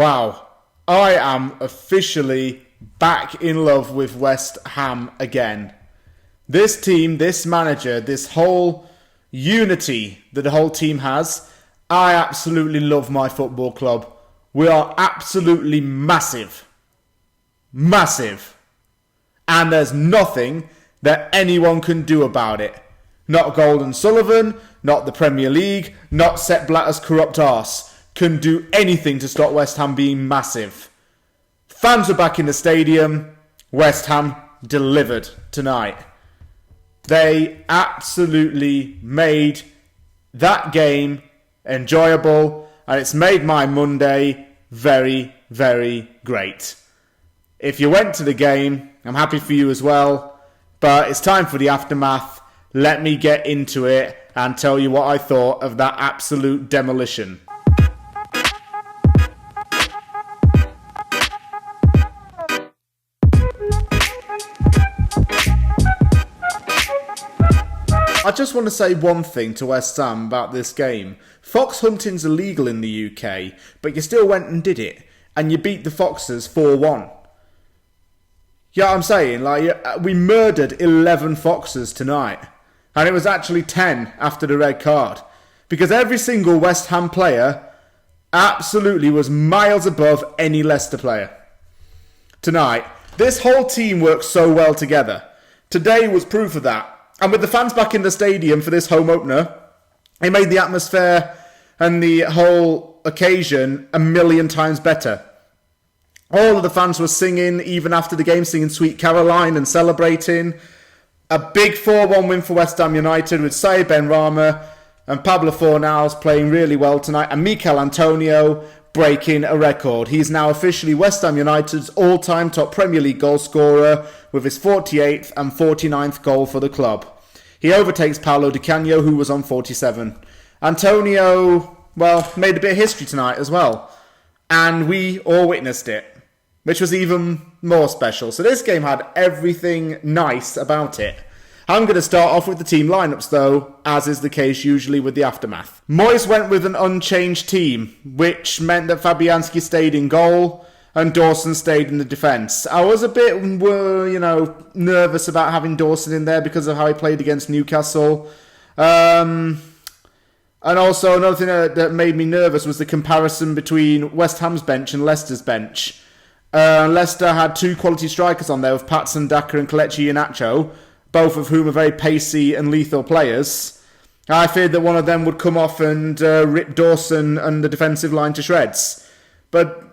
Wow, I am officially back in love with West Ham again. This team, this manager, this whole unity that the whole team has, I absolutely love my football club. We are absolutely massive. Massive. And there's nothing that anyone can do about it. Not Golden Sullivan, not the Premier League, not Sepp Blatter's corrupt arse can do anything to stop West Ham being massive. Fans are back in the stadium. West Ham delivered tonight. They absolutely made that game enjoyable, and it's made my Monday very, very great. If you went to the game, I'm happy for you as well, but it's time for the aftermath. Let me get into it and tell you what I thought of that absolute demolition. I just want to say one thing to West Ham about this game. Fox hunting's illegal in the UK, but you still went and did it, and you beat the Foxes 4-1. Yeah, I'm saying, we murdered 11 Foxes tonight, and it was actually 10 after the red card, because every single West Ham player absolutely was miles above any Leicester player. Tonight, this whole team worked so well together. Today was proof of that. And with the fans back in the stadium for this home opener, it made the atmosphere and the whole occasion a million times better. All of the fans were singing, even after the game, singing Sweet Caroline and celebrating. A big 4-1 win for West Ham United with Saïd Benrahma and Pablo Fornals playing really well tonight. And Michail breaking a record. He's now officially West Ham United's all-time top Premier League goal scorer with his 48th and 49th goal for the club. He overtakes Paolo di Canio, who was on 47. Antonio, made a bit of history tonight as well. And we all witnessed it, which was even more special. So this game had everything nice about it. I'm going to start off with the team lineups, though, as is the case usually with the aftermath. Moyes went with an unchanged team, which meant that Fabianski stayed in goal and Dawson stayed in the defence. I was a bit, nervous about having Dawson in there because of how he played against Newcastle. And also, another thing that made me nervous was the comparison between West Ham's bench and Leicester's bench. Leicester had two quality strikers on there with Patson Daka and Kelechi Iheanacho, both of whom are very pacey and lethal players. I feared that one of them would come off and rip Dawson and the defensive line to shreds. But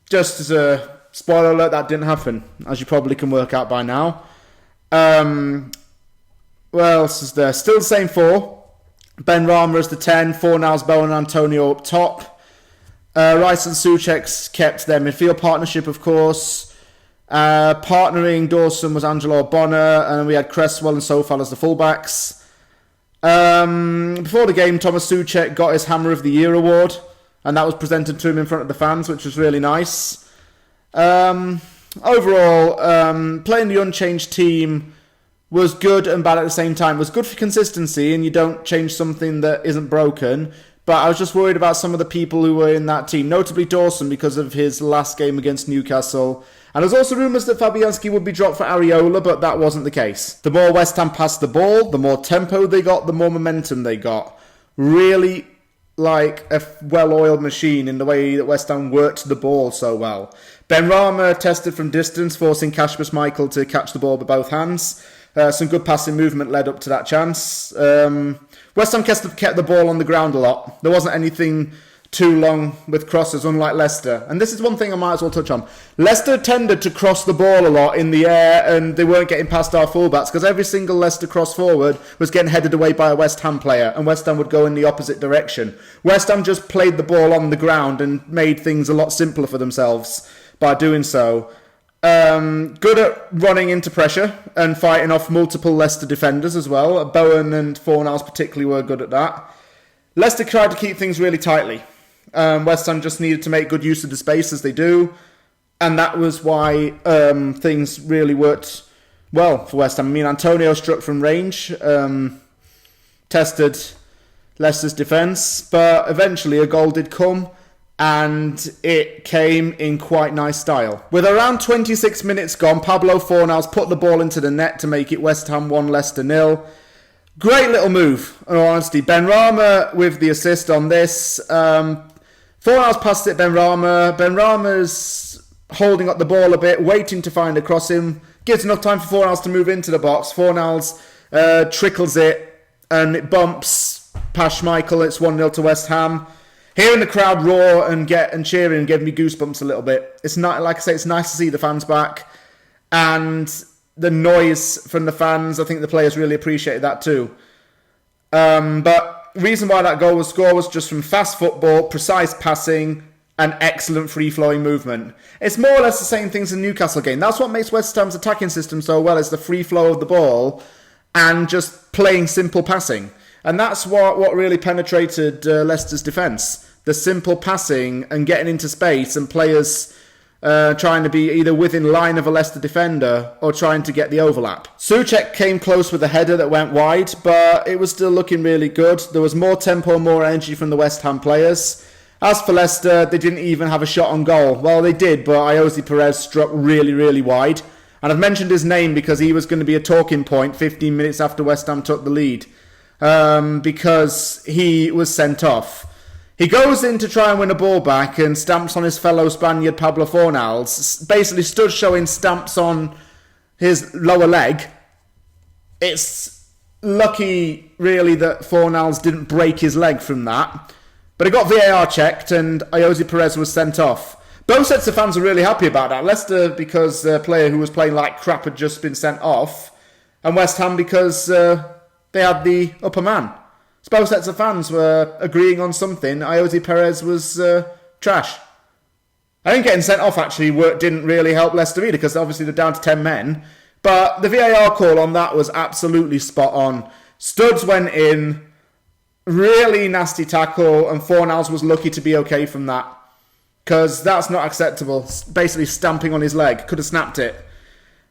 just as a spoiler alert, that didn't happen, as you probably can work out by now. What else is there? Still the same four. Benrahma as the 10, Fornals, Bowen and Antonio up top. Rice and Souček kept their midfield partnership, of course. Partnering Dawson was Angelo Bonner, and we had Cresswell and Sofal as the fullbacks. Before the game, Thomas Souček got his Hammer of the Year award, and that was presented to him in front of the fans, which was really nice. Overall, playing the unchanged team was good and bad at the same time. It was good for consistency, and you don't change something that isn't broken. But I was just worried about some of the people who were in that team, notably Dawson because of his last game against Newcastle. And there's also rumours that Fabianski would be dropped for Areola, but that wasn't the case. The more West Ham passed the ball, the more tempo they got, the more momentum they got. Really like a well-oiled machine in the way that West Ham worked the ball so well. Benrahma tested from distance, forcing Michail to catch the ball with both hands. Some good passing movement led up to that chance. West Ham kept the ball on the ground a lot. There wasn't anything too long with crosses, unlike Leicester. And this is one thing I might as well touch on. Leicester tended to cross the ball a lot in the air, and they weren't getting past our fullbacks because every single Leicester cross forward was getting headed away by a West Ham player, and West Ham would go in the opposite direction. West Ham just played the ball on the ground and made things a lot simpler for themselves by doing so. Good at running into pressure and fighting off multiple Leicester defenders as well. Bowen and Fornals particularly were good at that. Leicester tried to keep things really tightly. West Ham just needed to make good use of the space as they do. And that was why things really worked well for West Ham. I mean, Antonio struck from range, tested Leicester's defence, but eventually a goal did come. and it came in quite nice style. With around 26 minutes gone, Pablo Fornals put the ball into the net to make it West Ham 1, Leicester 0. Great little move, in all honesty. Benrahma with the assist on this. Fornals passed it Benrahma. Benrahma's holding up the ball a bit, waiting to find a crossing. Gives enough time for Fornals to move into the box. Fornals trickles it, and it bumps past Michail. It's 1-0 to West Ham. Hearing the crowd roar and cheering gave me goosebumps a little bit. It's not, like I say, it's nice to see the fans back, and the noise from the fans. I think the players really appreciated that too. But the reason why that goal was scored was just from fast football, precise passing, and excellent free-flowing movement. It's more or less the same things in the Newcastle game. That's what makes West Ham's attacking system so well, is the free flow of the ball and just playing simple passing. And that's what really penetrated Leicester's defence. The simple passing and getting into space, and players trying to be either within line of a Leicester defender or trying to get the overlap. Souček came close with a header that went wide, but it was still looking really good. There was more tempo, more energy from the West Ham players. As for Leicester, they didn't even have a shot on goal. Well, they did, but Ayoze Perez struck really, really wide. And I've mentioned his name because he was going to be a talking point 15 minutes after West Ham took the lead. Because he was sent off. He goes in to try and win a ball back and stamps on his fellow Spaniard Pablo Fornals. Basically stood showing stamps on his lower leg. It's lucky, really, that Fornals didn't break his leg from that. But it got VAR checked and Ayoze Perez was sent off. Both sets of fans are really happy about that. Leicester because a player who was playing like crap had just been sent off. And West Ham because they had the upper man. So both sets of fans were agreeing on something. Ayoze Perez was trash. I think getting sent off actually didn't really help Leicester either, because obviously they're down to 10 men. But the VAR call on that was absolutely spot on. Studs went in, really nasty tackle, and Fornals was lucky to be okay from that. Because that's not acceptable. Basically stamping on his leg. Could have snapped it.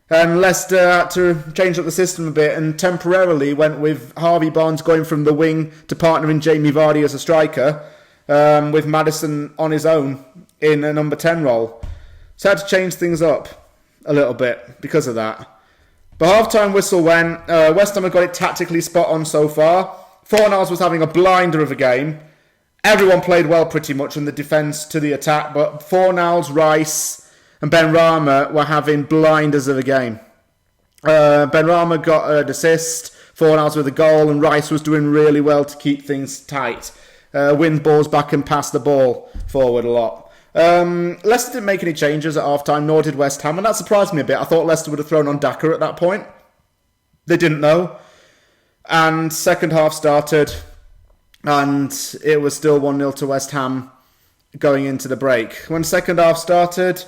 And Leicester had to change up the system a bit and temporarily went with Harvey Barnes going from the wing to partnering Jamie Vardy as a striker, with Maddison on his own in a number 10 role. So had to change things up a little bit because of that. But half-time whistle went. West Ham have got it tactically spot on so far. Fornals was having a blinder of a game. Everyone played well pretty much from the defence to the attack, but Fornals, Rice and Benrahma were having blinders of a game. Benrahma got an assist, Fornals with a goal, and Rice was doing really well to keep things tight. Win balls back and pass the ball forward a lot. Leicester didn't make any changes at half-time, nor did West Ham, and that surprised me a bit. I thought Leicester would have thrown on Daka at that point. They didn't though. And second half started, and it was still 1-0 to West Ham going into the break. When second half started,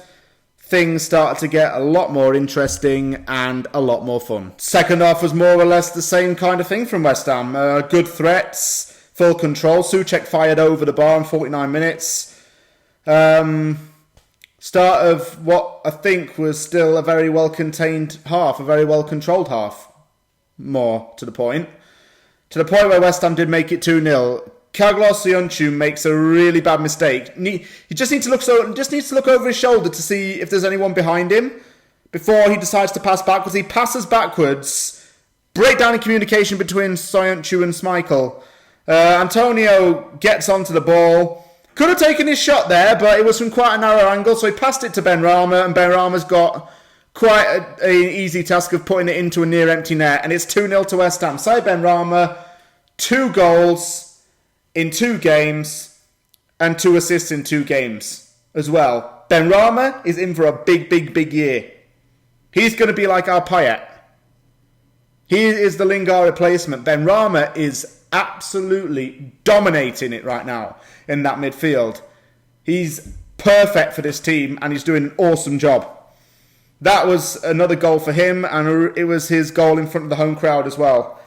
things started to get a lot more interesting and a lot more fun. Second half was more or less the same kind of thing from West Ham. Good threats, full control. Souček fired over the bar in 49 minutes. Start of what I think was still a very well-contained half, a very well-controlled half. More to the point. To the point where West Ham did make it 2-0. Carlos Soyuncu makes a really bad mistake. He just needs to look over his shoulder to see if there's anyone behind him before he decides to pass backwards. He passes backwards, breakdown in communication between Soyuncu and Michail. Antonio gets onto the ball. Could have taken his shot there, but it was from quite a narrow angle, so he passed it to Benrahma, and Benrahma's got quite an easy task of putting it into a near empty net, and it's 2-0 to West Ham. Saïd Benrahma, 2 goals in 2 games, and 2 assists in 2 games as well. Benrahma is in for a big, big, big year. He's going to be like our Payet. He is the Lingard replacement. Benrahma is absolutely dominating it right now in that midfield. He's perfect for this team, and he's doing an awesome job. That was another goal for him, and it was his goal in front of the home crowd as well.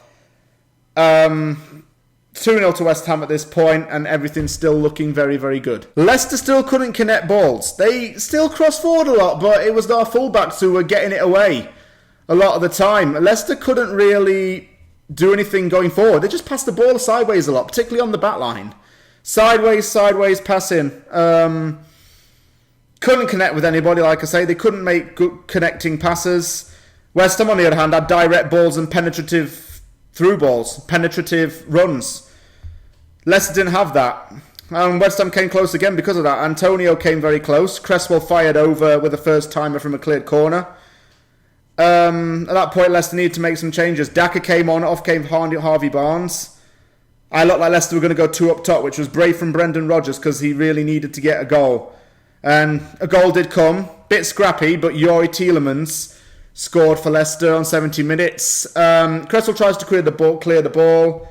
2-0 to West Ham at this point, and everything's still looking very, very good. Leicester still couldn't connect balls. They still crossed forward a lot, but it was our fullbacks who were getting it away a lot of the time. Leicester couldn't really do anything going forward. They just passed the ball sideways a lot, particularly on the back line. Sideways passing. Couldn't connect with anybody, like I say. They couldn't make good connecting passes. West Ham, on the other hand, had direct balls and penetrative through balls, penetrative runs. Leicester didn't have that. And West Ham came close again because of that. Antonio came very close. Cresswell fired over with a first-timer from a cleared corner. At that point, Leicester needed to make some changes. Daka came on, off came Harvey Barnes. I looked like Leicester were going to go 2 up top, which was brave from Brendan Rodgers because he really needed to get a goal. And a goal did come. Bit scrappy, but Yori Tielemans scored for Leicester on 70 minutes. Cresswell tries to clear the ball.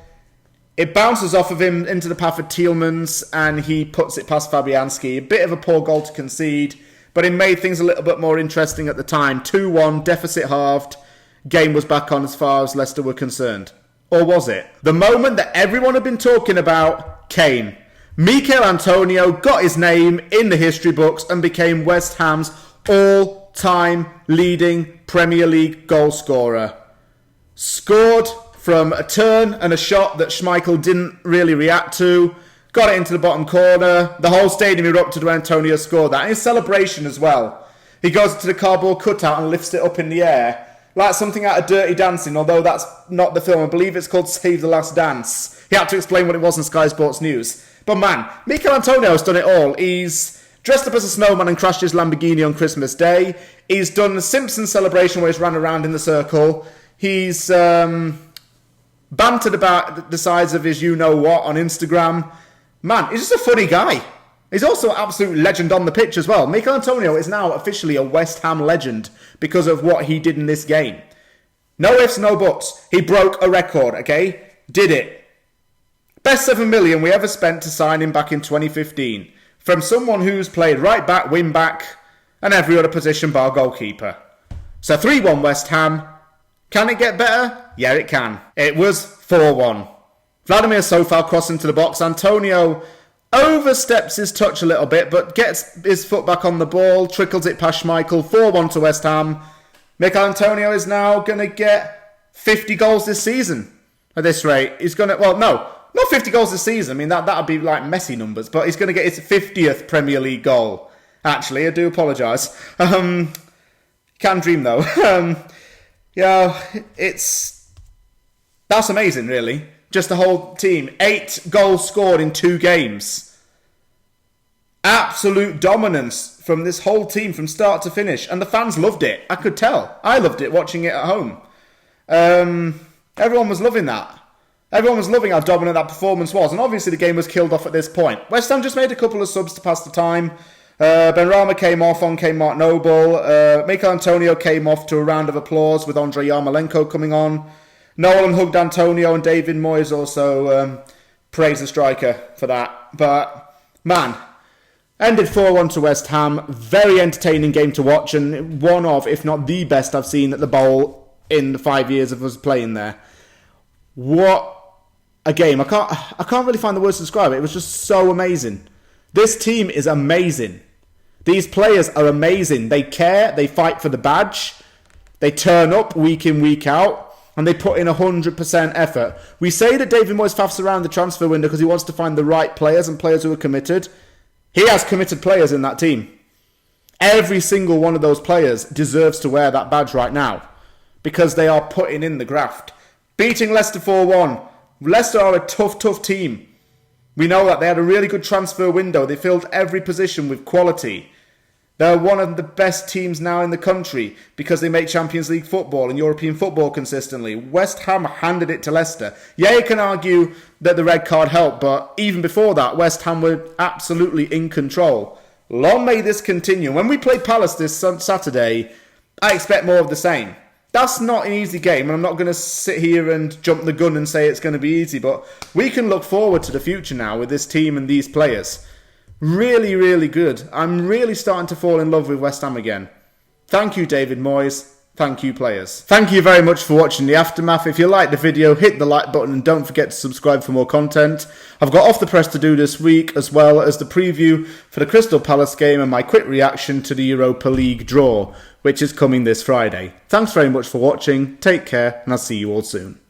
It bounces off of him into the path of Tielemans, and he puts it past Fabianski. A bit of a poor goal to concede, but it made things a little bit more interesting at the time. 2-1, deficit halved. Game was back on as far as Leicester were concerned. Or was it? The moment that everyone had been talking about came. Michail Antonio got his name in the history books and became West Ham's all-time leading Premier League goal scorer. Scored from a turn and a shot that Michail didn't really react to. Got it into the bottom corner. The whole stadium erupted when Antonio scored that. And his celebration as well. He goes to the cardboard cutout and lifts it up in the air. Like something out of Dirty Dancing, although that's not the film. I believe it's called Save the Last Dance. He had to explain what it was in Sky Sports News. But man, Michail Antonio has done it all. He's dressed up as a snowman and crashed his Lamborghini on Christmas Day. He's done the Simpsons celebration where he's ran around in the circle. He's bantered about the size of his you-know-what on Instagram. Man, he's just a funny guy. He's also an absolute legend on the pitch as well. Michail Antonio is now officially a West Ham legend because of what he did in this game. No ifs, no buts. He broke a record, okay? Did it. Best 7 million we ever spent to sign him back in 2015. From someone who's played right back, wing back, and every other position bar goalkeeper. So 3-1 West Ham. Can it get better? Yeah, it can. It was 4-1. Vladimir Sofal crossing to the box. Antonio oversteps his touch a little bit, but gets his foot back on the ball, trickles it past Michail. 4-1 to West Ham. Michail Antonio is now going to get 50 goals this season. At this rate, he's going to... Well, no, not 50 goals this season. I mean, that would be like Messi numbers, but he's going to get his 50th Premier League goal. Actually, I do apologise. Can dream, though. That's amazing, really. Just the whole team. 8 goals scored in 2 games. Absolute dominance from this whole team from start to finish. And the fans loved it. I could tell. I loved it watching it at home. Everyone was loving that. Everyone was loving how dominant that performance was. And obviously the game was killed off at this point. West Ham just made a couple of subs to pass the time. Benrahma came off, on came Mark Noble. Michail Antonio came off to a round of applause with Andrei Yarmolenko coming on. Nolan hugged Antonio, and David Moyes also praised the striker for that. But, man, ended 4-1 to West Ham. Very entertaining game to watch, and one of, if not the best I've seen at the Bowl in the 5 years of us playing there. What a game. I can't really find the words to describe it. It was just so amazing. This team is amazing. These players are amazing. They care. They fight for the badge. They turn up week in, week out. And they put in 100% effort. We say that David Moyes faffs around the transfer window because he wants to find the right players and players who are committed. He has committed players in that team. Every single one of those players deserves to wear that badge right now because they are putting in the graft. Beating Leicester 4-1. Leicester are a tough team. We know that they had a really good transfer window. They filled every position with quality. They're one of the best teams now in the country because they make Champions League football and European football consistently. West Ham handed it to Leicester. Yeah, you can argue that the red card helped, but even before that, West Ham were absolutely in control. Long may this continue. When we play Palace this Saturday, I expect more of the same. That's not an easy game, and I'm not going to sit here and jump the gun and say it's going to be easy, but we can look forward to the future now with this team and these players. Really, really good. I'm really starting to fall in love with West Ham again. Thank you, David Moyes. Thank you, players. Thank you very much for watching The Aftermath. If you liked the video, hit the like button and don't forget to subscribe for more content. I've got Off the Press to do this week, as well as the preview for the Crystal Palace game and my quick reaction to the Europa League draw, which is coming this Friday. Thanks very much for watching. Take care, and I'll see you all soon.